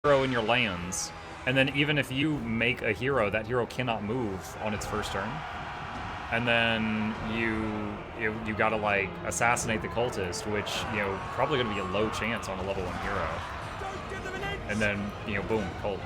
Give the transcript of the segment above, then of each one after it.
hero in your lands, and then even if you make a hero, that hero cannot move on its first turn. And then you gotta like assassinate the cultist, which probably gonna be a low chance on a level 1 hero. And then boom, cult.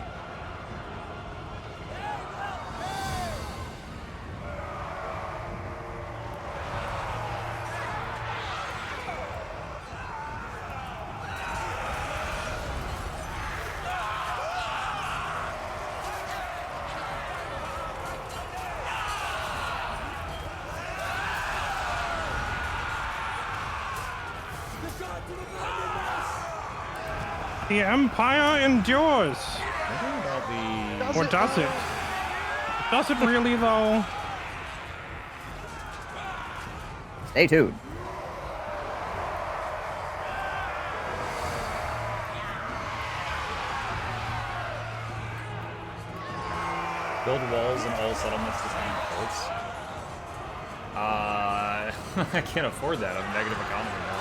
The Empire endures. Or does it? Does it really, though? Stay tuned. Build walls in all settlements to stand cults. I can't afford that. I'm negative economy now.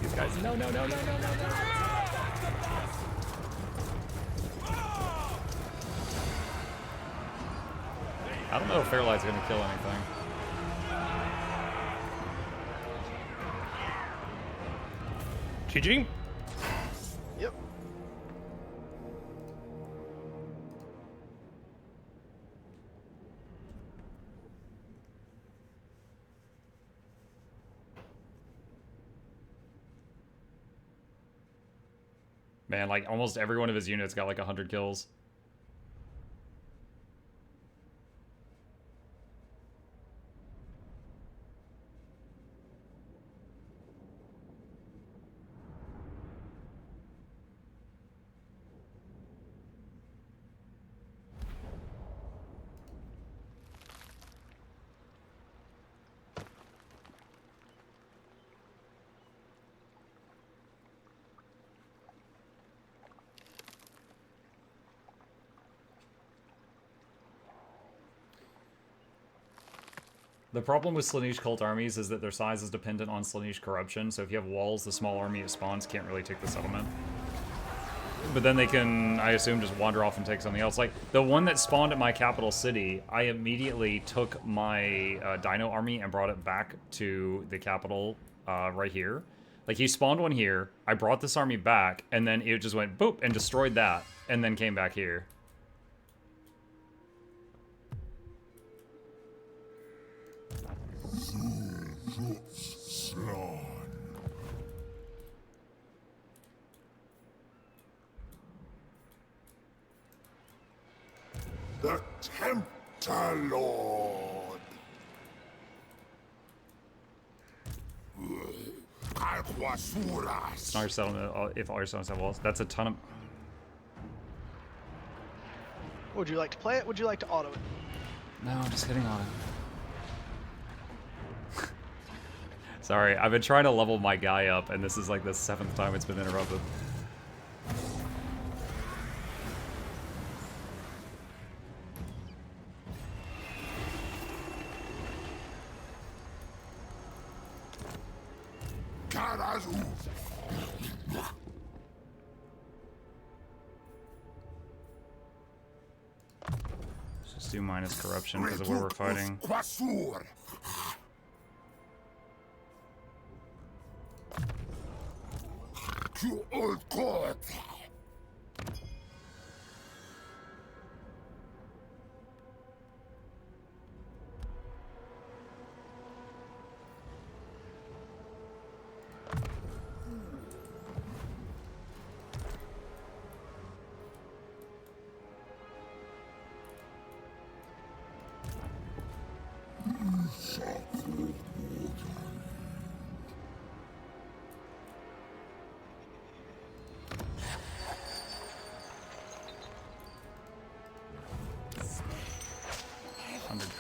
These guys, no. I don't know if Fairlight's gonna kill anything. GG. Yep. Man, like almost every one of his units got like 100 kills. The problem with Slaanesh cult armies is that their size is dependent on Slaanesh corruption, so if you have walls, the small army it spawns can't really take the settlement. But then they can, I assume, just wander off and take something else. Like, the one that spawned at my capital city, I immediately took my Dino army and brought it back to the capital right here. Like, he spawned one here, I brought this army back, and then it just went boop and destroyed that, and then came back here. The Tempter Lord. It's not your settlement if all your settlements have walls. That's a ton of... Would you like to play it? Would you like to auto it? No, I'm just hitting on it. Sorry, I've been trying to level my guy up, and this is like the 7th time it's been interrupted. Let's just do minus corruption because of where we're fighting.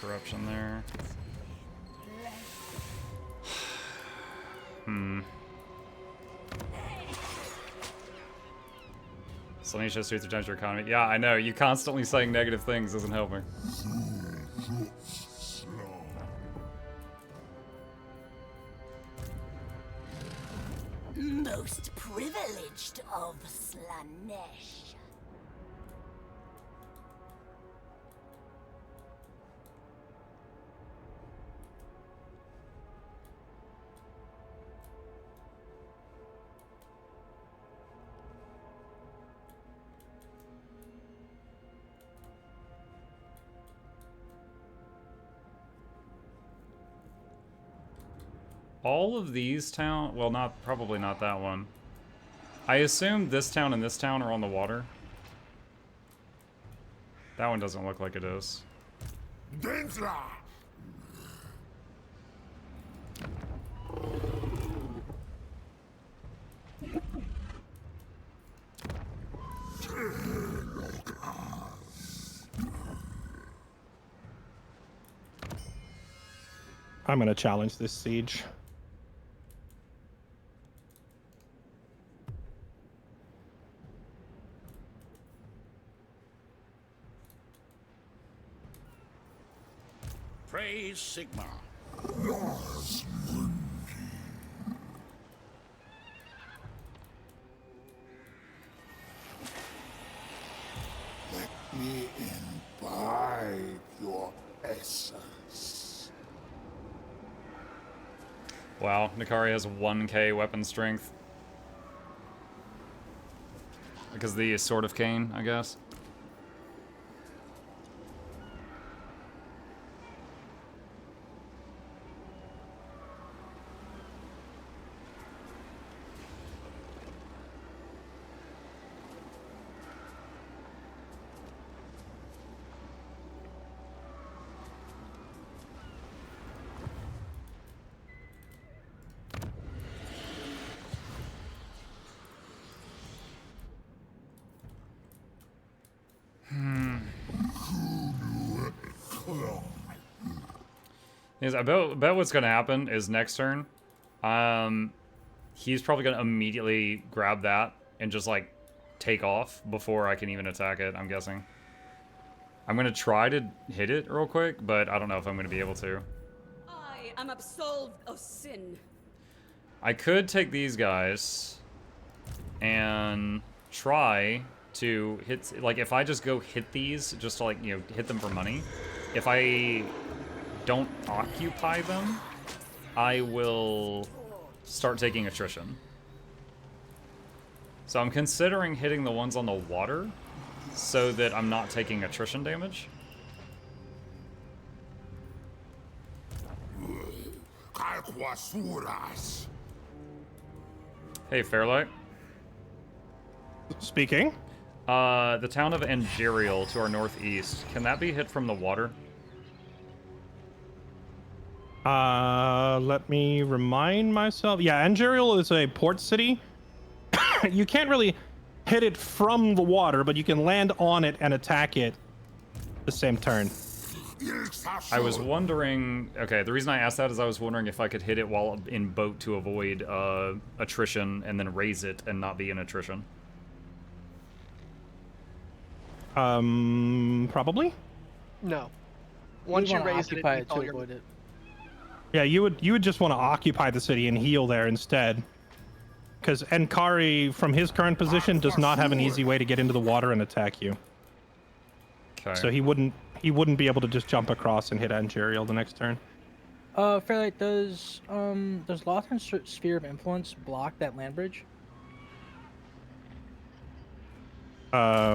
corruption there. Slaanesh has 2-3 times your economy. Yeah, I know. You constantly saying negative things doesn't help me. Most privileged of Slaanesh. All of these town, well, probably not that one. I assume this town and this town are on the water. That one doesn't look like it is. Dentla! I'm gonna challenge this siege. Praise Sigma. Let me imbibe your essence. Wow, Nikari has 1k weapon strength. Because the Sword of Cain, I guess. I bet what's gonna happen is next turn, he's probably gonna immediately grab that and just like take off before I can even attack it, I'm guessing. I'm gonna try to hit it real quick, but I don't know if I'm gonna be able to. I am absolved of sin. I could take these guys and try to hit, like if I just go hit these, just to like, you know, hit them for money. If I don't occupy them, I will start taking attrition. So I'm considering hitting the ones on the water so that I'm not taking attrition damage. Hey, Fairlight. Speaking. The town of Angerial to our northeast, can that be hit from the water? Let me remind myself. Yeah, Angerial is a port city. You can't really hit it from the water, but you can land on it and attack it the same turn. I was wondering, okay, the reason I asked that is I was wondering if I could hit it while in boat to avoid attrition and then raise it and not be in attrition. Probably? No. Once you raise it, occupy it it to avoid it. Yeah, you would just want to occupy the city and heal there instead. Because Enkari, from his current position, does not have an easy way to get into the water and attack you. Okay. So he wouldn't be able to just jump across and hit Angerial the next turn. Fairlight, does Lothrin's sphere of influence block that land bridge?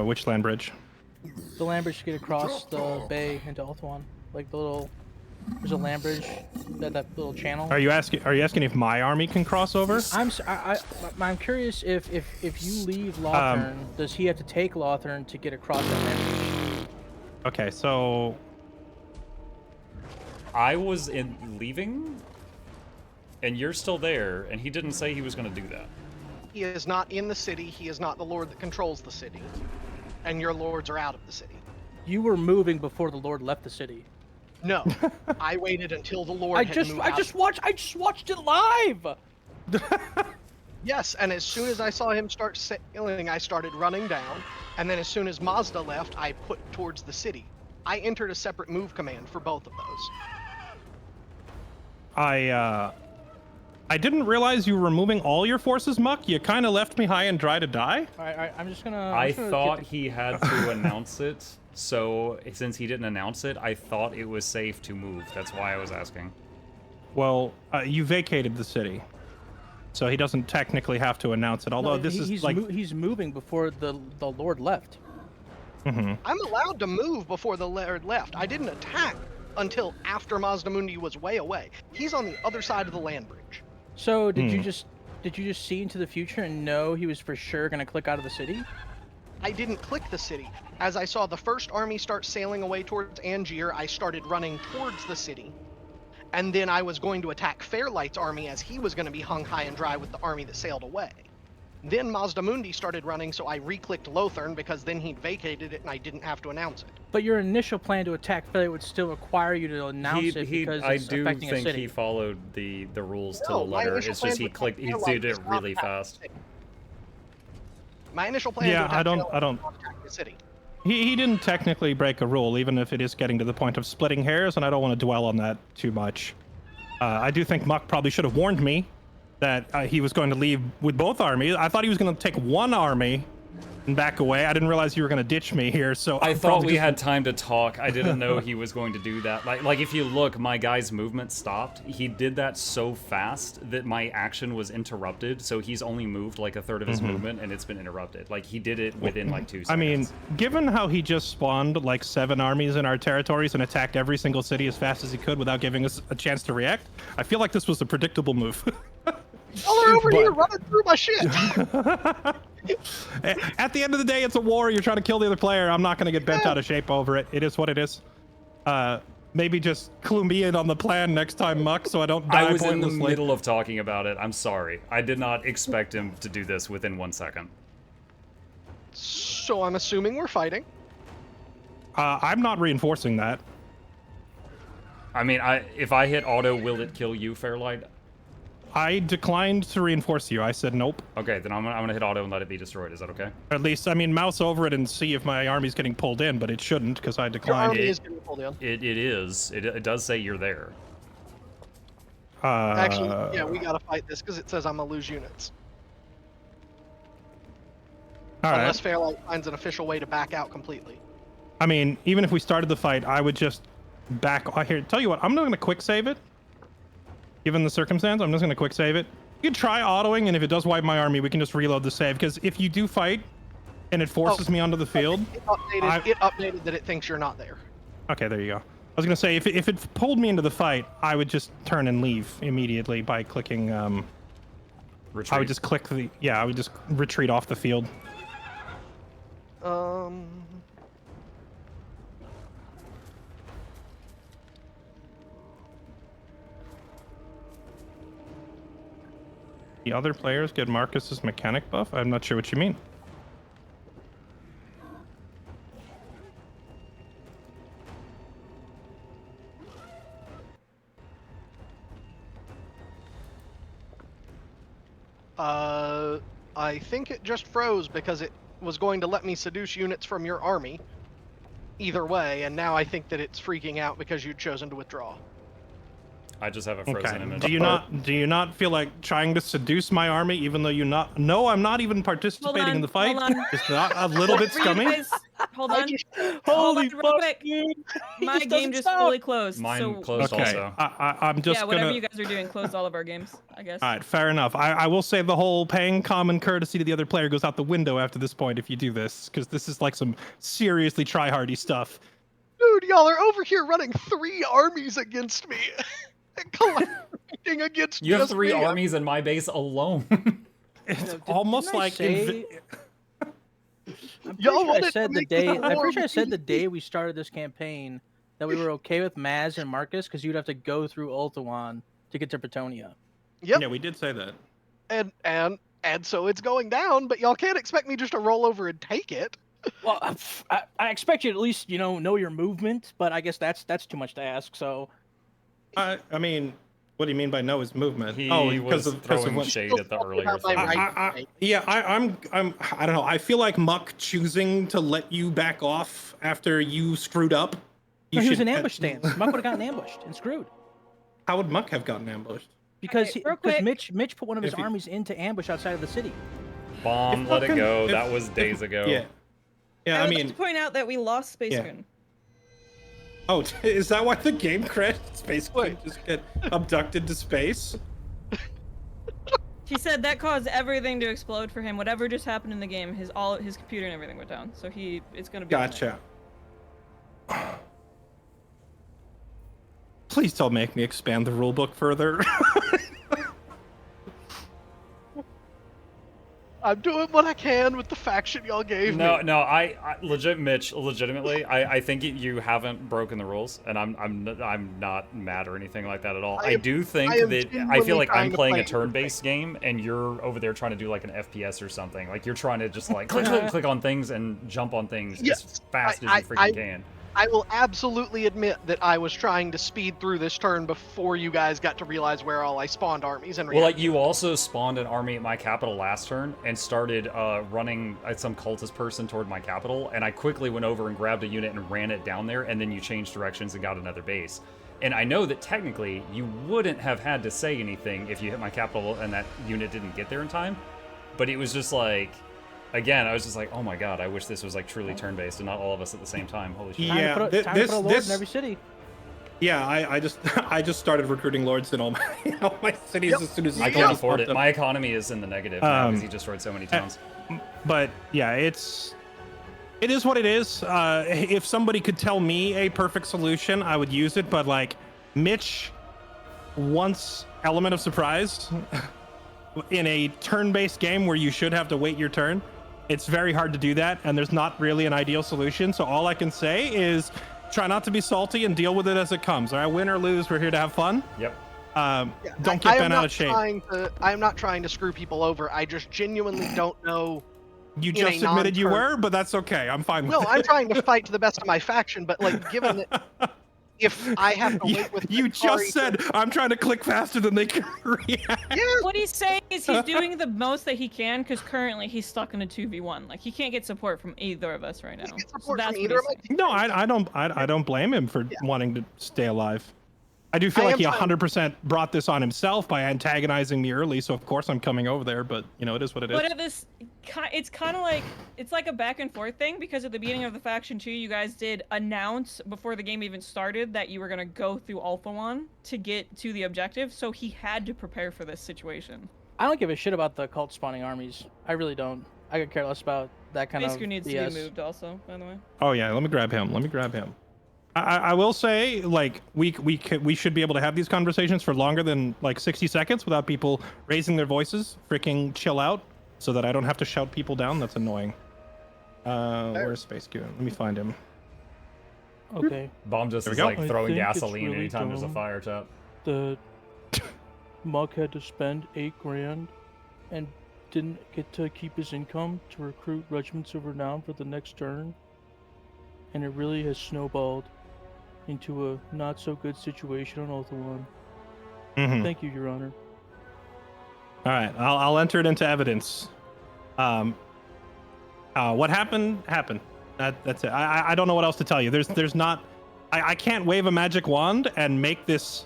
Which land bridge? The land bridge to get across the bay into Ulthuan. Like the little, there's a land bridge, that little channel. Are you asking if my army can cross over? I'm curious if you leave Lothern, does he have to take Lothern to get across that land bridge? Okay, so I was leaving, and you're still there, and he didn't say he was going to do that. He is not in the city. He is not the lord that controls the city. And your lords are out of the city. You were moving before the Lord left the city. No, I waited until the Lord I had just moved I out. just watched it live. Yes, and as soon as I saw him start sailing, I started running down, and then as soon as Mazda left, I put towards the city. I entered a separate move command for both of those. I didn't realize you were moving all your forces, Muck. You kind of left me high and dry to die. All right, I'm just gonna. I thought he had to announce it, so since he didn't announce it, I thought it was safe to move. That's why I was asking. Well, you vacated the city, so he doesn't technically have to announce it. Although he's moving before the Lord left. Mm-hmm. I'm allowed to move before the Lord left. I didn't attack until after Mazda Mundi was way away. He's on the other side of the land bridge. So did you just see into the future and know he was for sure gonna click out of the city? I didn't click the city. As I saw the first army start sailing away towards Angier, I started running towards the city. And then I was going to attack Fairlight's army as he was going to be hung high and dry with the army that sailed away. Then Mazda Mundi started running, so I re-clicked Lothern because then he'd vacated it and I didn't have to announce it. But your initial plan to attack Fairlight would still require you to announce it because I it's do affecting a think city. he followed the rules to No, the my letter. initial It's plan just he was to clicked. He attack did it Fairlight, really not attack fast. the city. My initial plan Yeah, was to I attack don't. Fairlight, not attack the city. He didn't technically break a rule, even if it is getting to the point of splitting hairs, and I don't want to dwell on that too much. I do think Muck probably should have warned me that he was going to leave with both armies. I thought he was going to take one army and back away. I didn't realize you were going to ditch me here, so I thought we had time to talk. I didn't know he was going to do that. Like if you look, my guy's movement stopped. He did that so fast that my action was interrupted. So he's only moved like a third of his movement, and it's been interrupted. Like he did it within like 2 seconds. I mean, given how he just spawned like 7 armies in our territories and attacked every single city as fast as he could without giving us a chance to react, I feel like this was a predictable move. Y'all are over here running through my shit! At the end of the day, it's a war. You're trying to kill the other player. I'm not going to get bent out of shape over it. It is what it is. Maybe just clue me in on the plan next time, Muck, so I don't die I was in the pointlessly. middle of talking about it. I'm sorry. I did not expect him to do this within 1 second. So I'm assuming we're fighting. I'm not reinforcing that. I mean, if I hit auto, will it kill you, Fairlight? I declined to reinforce you. I said nope. Okay, then I'm gonna hit auto and let it be destroyed. Is that okay? At least, I mean, mouse over it and see if my army's getting pulled in, but it shouldn't because I Your declined. army is getting pulled in. It is. It does say you're there. Actually, yeah, we gotta fight this because it says I'm gonna lose units. All right. Unless Fairlight finds an official way to back out completely. I mean, even if we started the fight, I would just back. Here, tell you what, I'm not going to quick save it. Given the circumstance, I'm just going to quick save it. You can try autoing, and if it does wipe my army, we can just reload the save. Because if you do fight, and it forces me onto the field, It updated that it thinks you're not there. okay, there you go. I was going to say if it pulled me into the fight, I would just turn and leave immediately by clicking. Retreat. I would just click the. Yeah, I would just retreat off the field. The other players get Marcus's mechanic buff? I'm not sure what you mean. I think it just froze because it was going to let me seduce units from your army. Either way, and now I think that it's freaking out because you'd chosen to withdraw. I just have a frozen image. Do you not feel like trying to seduce my army, even though no, I'm not even participating in the fight? Hold on. It's not a little bit For you scummy. guys, hold on. Holy Hold on real fuck, quick. dude! My game just fully closed. Mine so closed Okay, also. I'm just yeah, whatever gonna. you guys are doing, close all of our games, I guess. All right, fair enough. I will say the whole paying common courtesy to the other player goes out the window after this point if you do this, because this is like some seriously tryhardy stuff. Dude, y'all are over here running 3 armies against me. Collaborating against You have just 3 me. armies in my base alone. It's almost like I'm Y'all pretty sure I wanted to said the make this day. a I'm war pretty sure I said the with day we started this campaign that we were okay with Maz and Marcus because you'd have to go through Ultuan to get to Bretonia. Yep, Yeah, we did say that. and so it's going down, but y'all can't expect me just to roll over and take it. Well, I expect you to at least know your movement, but I guess that's too much to ask. So I mean, what do you mean by know his movement? He because was of throwing when... shade at the earlier About my thing. right. I don't know. I feel like Muck choosing to let you back off after you screwed up. no, he was in ambush stance. Muck would have gotten ambushed and screwed. How would Muck have gotten ambushed? Because Okay, real quick. Mitch put one of his If he- armies into ambush outside of the city. Bomb, If let it fucking- go. if- That was days ago. Yeah. Yeah, I I would like mean, to point out that we lost Space Yeah. Goon. oh, is that why the game crashed? Space Queen just get abducted to space? He said that caused everything to explode for him. Whatever just happened in the game, his computer and everything went down. So it's gonna be. on there. Gotcha. Please don't make me expand the rulebook further. I'm doing what I can with the faction y'all gave me. No, I legitimately, I think you haven't broken the rules, and I'm not mad or anything like that at all. I do think am that I genuinely feel like I'm trying to playing a play turn-based game, and you're over there trying to do like an FPS or something. Like you're trying to just like click on things and jump on things Yes, as fast as you freaking can. I will absolutely admit that I was trying to speed through this turn before you guys got to realize where all I spawned armies and Well, like you also spawned an army at my capital last turn and started running at some cultist person toward my capital, and I quickly went over and grabbed a unit and ran it down there, and then you changed directions and got another base. And I know that technically you wouldn't have had to say anything if you hit my capital and that unit didn't get there in time, but it was just like, again, I was just like, oh my god, I wish this was like truly turn-based and not all of us at the same time. Holy shit. Yeah, Time to put a lord in every city. Yeah, I just started recruiting lords in all my cities as soon as I can't afford it. My economy is in the negative now because he destroyed so many towns. But yeah, it is what it is. If somebody could tell me a perfect solution, I would use it. But like, Mitch wants element of surprise in a turn-based game where you should have to wait your turn. It's very hard to do that, and there's not really an ideal solution. So all I can say is try not to be salty and deal with it as it comes. All right, win or lose, we're here to have fun. Yep. Don't get bent out of shape. I'm not trying to screw people over. I just genuinely don't know. You in just a admitted you non-turn- were, but that's okay. I'm fine with No, it. I'm trying to fight to the best of my faction, but like, given that if I have to wait with You just said I'm trying to click faster than they can react. yeah, What he's saying is he's doing the most that he can because currently he's stuck in a 2v1. Like he can't get support from either of us right now. get So support that's from what either he's of my saying. No, I don't blame him for wanting to stay alive. I do feel I like am he trying- 100% brought this on himself by antagonizing me early, so of course I'm coming over there, but you know, it is what it is. But it's kind of like it's like a back and forth thing because at the beginning of the faction 2, you guys did announce before the game even started that you were gonna go through Alpha 1 to get to the objective, so he had to prepare for this situation. I don't give a shit about the cult spawning armies. I really don't. I could care less about that kind Basically of needs BS. to be moved also, by the way. Oh yeah, let me grab him. I will say, like, we should be able to have these conversations for longer than like 60 seconds without people raising their voices. Freaking chill out, so that I don't have to shout people down. That's annoying. Where's Space Goon? Let me find him. Okay. Bomb just There we is go. like I throwing think it's gasoline really anytime there's a dumb. fire top. The Muck had to spend $8,000 and didn't get to keep his income to recruit regiments of renown for the next turn, and it really has snowballed into a not so good situation on Alpha 1. Mhm. Thank you, Your Honor. All right, I'll enter it into evidence. What happened happened. That's it. I don't know what else to tell you. There's not. I can't wave a magic wand and make this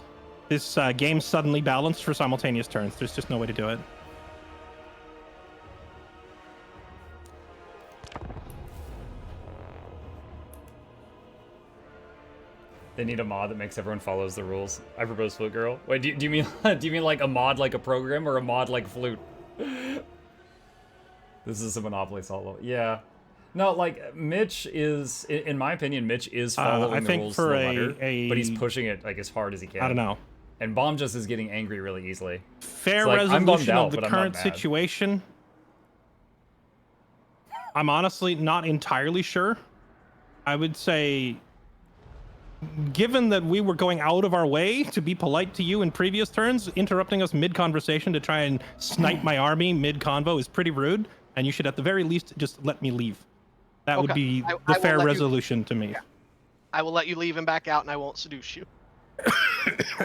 game suddenly balanced for simultaneous turns. There's just no way to do it. They need a mod that makes everyone follows the rules. I propose Flute Girl. Wait, do you mean do you mean like a mod like a program or a mod like Flute? This is a Monopoly solo. Yeah. No, like Mitch is, in my opinion, Mitch is following I the think rules for to the a- letter, a- but he's pushing it like as hard as he can. I don't know. And Bomb just is getting angry really easily. Fair It's like, I'm bummed resolution out, of the but I'm not current mad. situation. I'm honestly not entirely sure. I would say, given that we were going out of our way to be polite to you in previous turns, interrupting us mid-conversation to try and snipe my army mid-convo is pretty rude, and you should at the very least just let me leave. That would Okay. be I the will fair let you- resolution to me. Yeah. I will let you leave and back out, and I won't seduce you.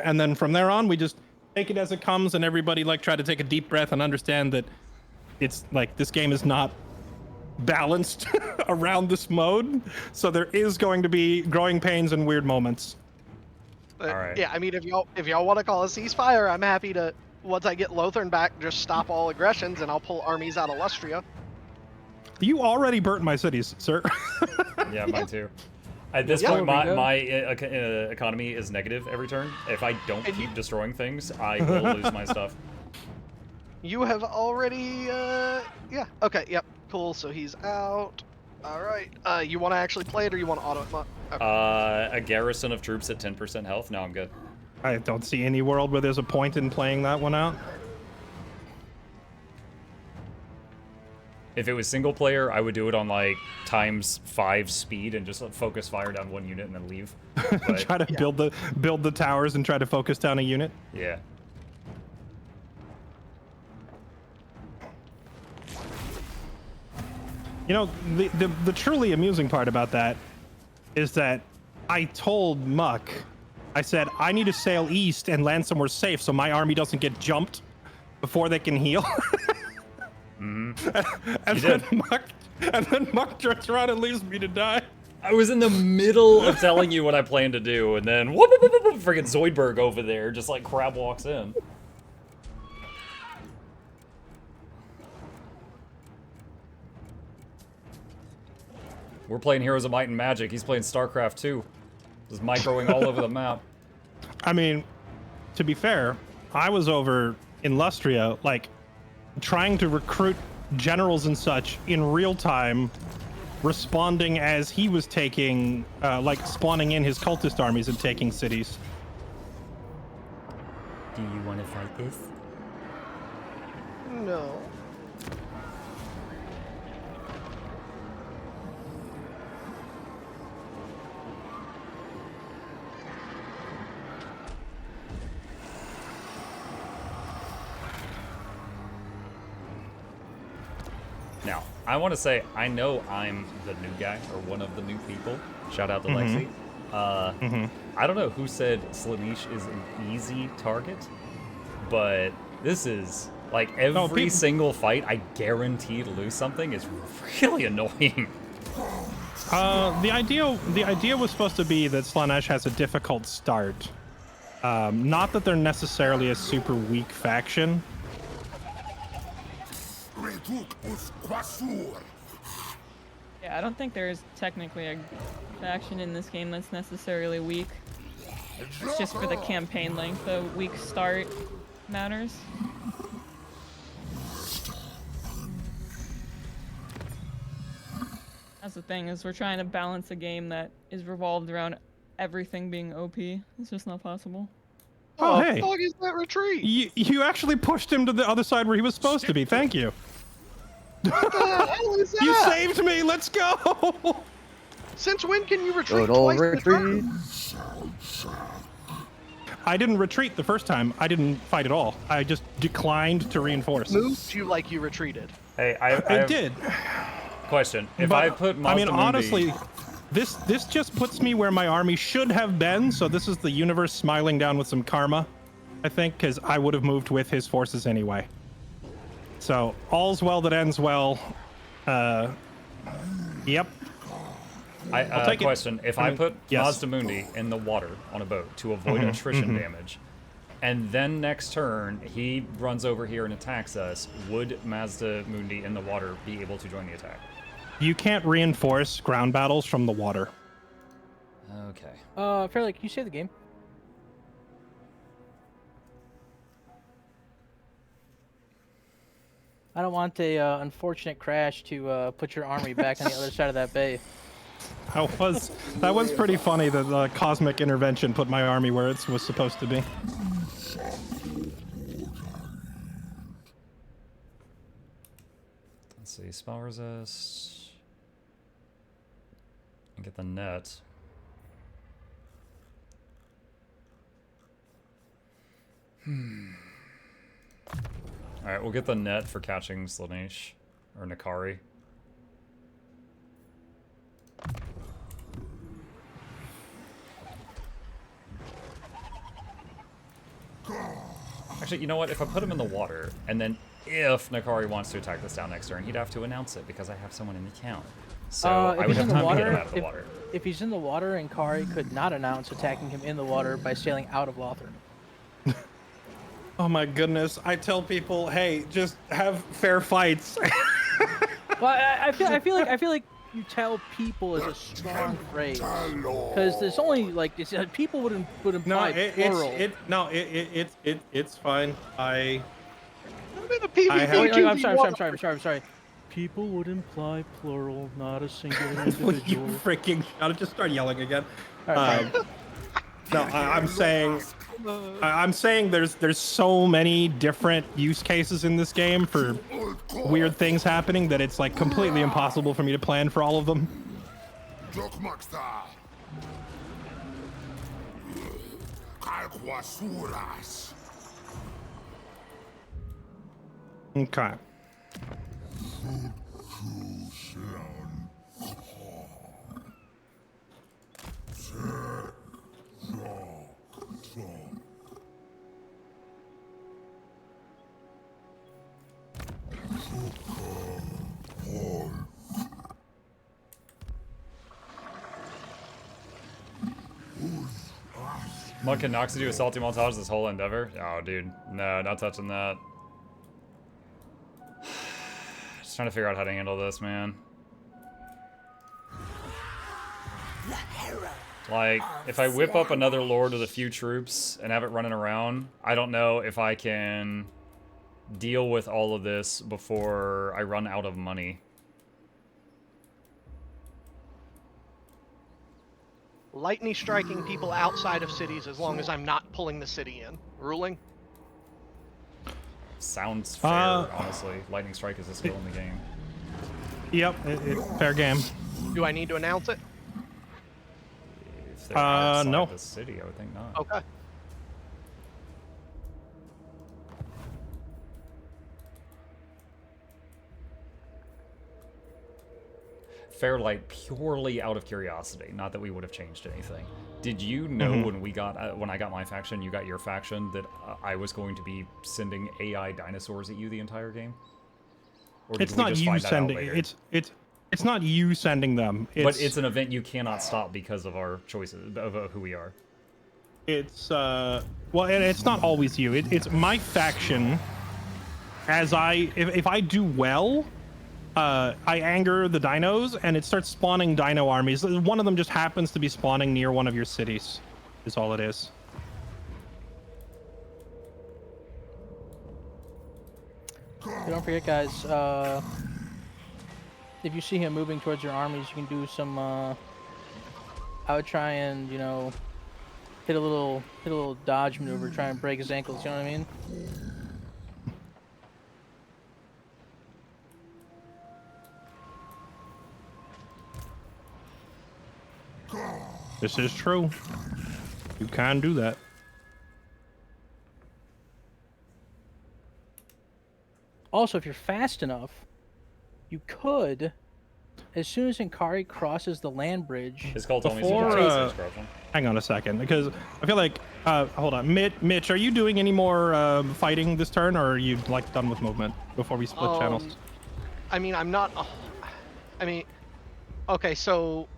And then from there on, we just take it as it comes, and everybody like try to take a deep breath and understand that it's like this game is not balanced around this mode, so there is going to be growing pains and weird moments. But, All right. Yeah, I mean, if y'all want to call a ceasefire, I'm happy to. Once I get Lothern back, just stop all aggressions, and I'll pull armies out of Lustria. You already burnt my cities, sir. Yeah, mine too. At this Yeah. point, There we go. my economy is negative every turn. If I don't And keep destroying things, I will lose my stuff. You have already. Yeah. Okay. Yep. Cool. So he's out. All right. You want to actually play it, or you want to auto? Okay. A garrison of troops at 10% health. No, I'm good. I don't see any world where there's a point in playing that one out. If it was single player, I would do it on like ×5 speed and just focus fire down one unit and then leave. But, Try to build the towers and try to focus down a unit. yeah. You know, the truly amusing part about that is that I told Muck, I said, I need to sail east and land somewhere safe so my army doesn't get jumped before they can heal. And then Muck turns around and leaves me to die. I was in the middle of telling you what I planned to do, and then whoop, whoop, whoop, whoop, friggin' Zoidberg over there, just like crab walks in. We're playing Heroes of Might and Magic. He's playing StarCraft 2. Just microing all over the map. I mean, to be fair, I was over in Lustria, like, trying to recruit generals and such in real time, responding as he was taking, like, spawning in his cultist armies and taking cities. Do you want to fight this? No. Now, I want to say, I know I'm the new guy, or one of the new people. Shout out to Lexi. I don't know who said Slaanesh is an easy target, but this is, like, every single fight I guarantee to lose something is really annoying. The idea was supposed to be that Slaanesh has a difficult start. Not that they're necessarily a super weak faction. Yeah, I don't think there's technically a faction in this game that's necessarily weak. It's just for the campaign length, the weak start matters. That's the thing, is we're trying to balance a game that is revolved around everything being OP. It's just not possible. Oh, hey. Fuck is that retreat? You actually pushed him to the other side where he was supposed to be. Thank you. What the hell is that? You saved me. Let's go. Since when can you retreat Good old twice in a retreat. turn? I didn't retreat the first time. I didn't fight at all. I just declined to reinforce. Moved you like you retreated. Hey, I did. Question. If But, I put I mean, Mazdamundi- honestly, this just puts me where my army should have been. So this is the universe smiling down with some karma, I think, because I would have moved with his forces anyway. So all's well that ends well. Yep. I'll take it. question. If I put yes. Mazdamundi in the water on a boat to avoid attrition damage, and then next turn he runs over here and attacks us, would Mazdamundi in the water be able to join the attack? You can't reinforce ground battles from the water. Okay. Fairly, can you save the game? I don't want a unfortunate crash to put your army back on the other side of that bay. That was pretty funny that the cosmic intervention put my army where it was supposed to be. Let's see. Spell resist. And get the net. Alright, we'll get the net for catching Slaanesh. Or Nakari. Actually, you know what? If I put him in the water, and then if Nakari wants to attack this down next turn, he'd have to announce it because I have someone in the count. So I would have time to get him out of the water. If he's in the water and Kari could not announce attacking him in the water by sailing out of Lothar. Oh my goodness! I tell people, hey, just have fair fights. Well, I feel like you tell people is a strong phrase because there's only like people would imply plural. It's fine. I'm sorry. People would imply plural, not a singular individual. You freaking gotta just start yelling again. Right. No, I'm saying there's so many different use cases in this game for weird things happening that it's like completely impossible for me to plan for all of them. Okay. Monk and Nox to do a salty montage this whole endeavor? Oh, dude. No, not touching that. Just trying to figure out how to handle this, man. Like, if I whip up another Lord with a few troops and have it running around, I don't know if I can deal with all of this before I run out of money. Lightning striking people outside of cities as long as I'm not pulling the city in. Ruling? Sounds fair, honestly. Lightning strike is a skill in the game. Yep, fair game. Do I need to announce it? If they're outside no. the city, I would think not. Okay. Fairlight, purely out of curiosity, not that we would have changed anything. Did you know when I got my faction, you got your faction, that I was going to be sending AI dinosaurs at you the entire game? Or did It's we not just you find that out sending. later? It's not you sending them. But it's an event you cannot stop because of our choices of who we are. It's well, and it's not always you. It's my faction. As if I do well, I anger the dinos, and it starts spawning dino armies. One of them just happens to be spawning near one of your cities, is all it is. Don't forget, guys, if you see him moving towards your armies, you can do some, I would try and, you know, hit a little dodge maneuver, try and break his ankles, you know what I mean? This is true. You can do that. Also, if you're fast enough, you could, as soon as Inkari crosses the land bridge, His cult only Before, suggests corruption. Hang on a second, because I feel like, hold on, Mitch, are you doing any more fighting this turn, or are you like done with movement before we split channels? I mean, I'm not. I mean, okay, so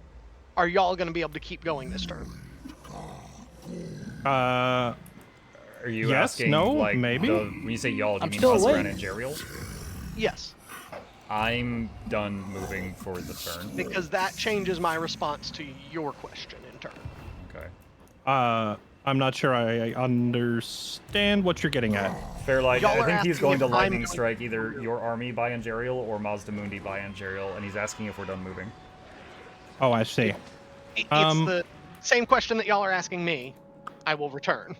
are y'all gonna be able to keep going this turn? Are you yes, asking, no, like, maybe? when you say y'all, do you I'm mean still us awake. and Jerial? Yes, I'm done moving for the turn. because that changes my response to your question in turn. Okay. I'm not sure I understand what you're getting at. Fairlight, Y'all I are think he's asking going to if I'm lightning going- strike either your army by Angerial or Mazdamundi by Angerial, and he's asking if we're done moving. Oh, I see. It's the same question that y'all are asking me. I will return.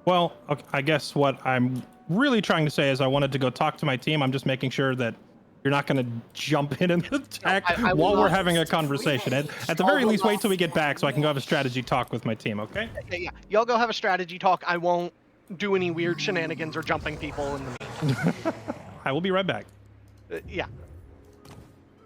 Well, okay, I guess what I'm really trying to say is I wanted to go talk to my team. I'm just making sure that you're not going to jump in and attack I will while we're not. having a conversation. At the very least, wait till we get back so I can go have a strategy talk with my team, okay? Yeah, y'all go have a strategy talk. I won't do any weird shenanigans or jumping people in the meantime. I will be right back. Yeah.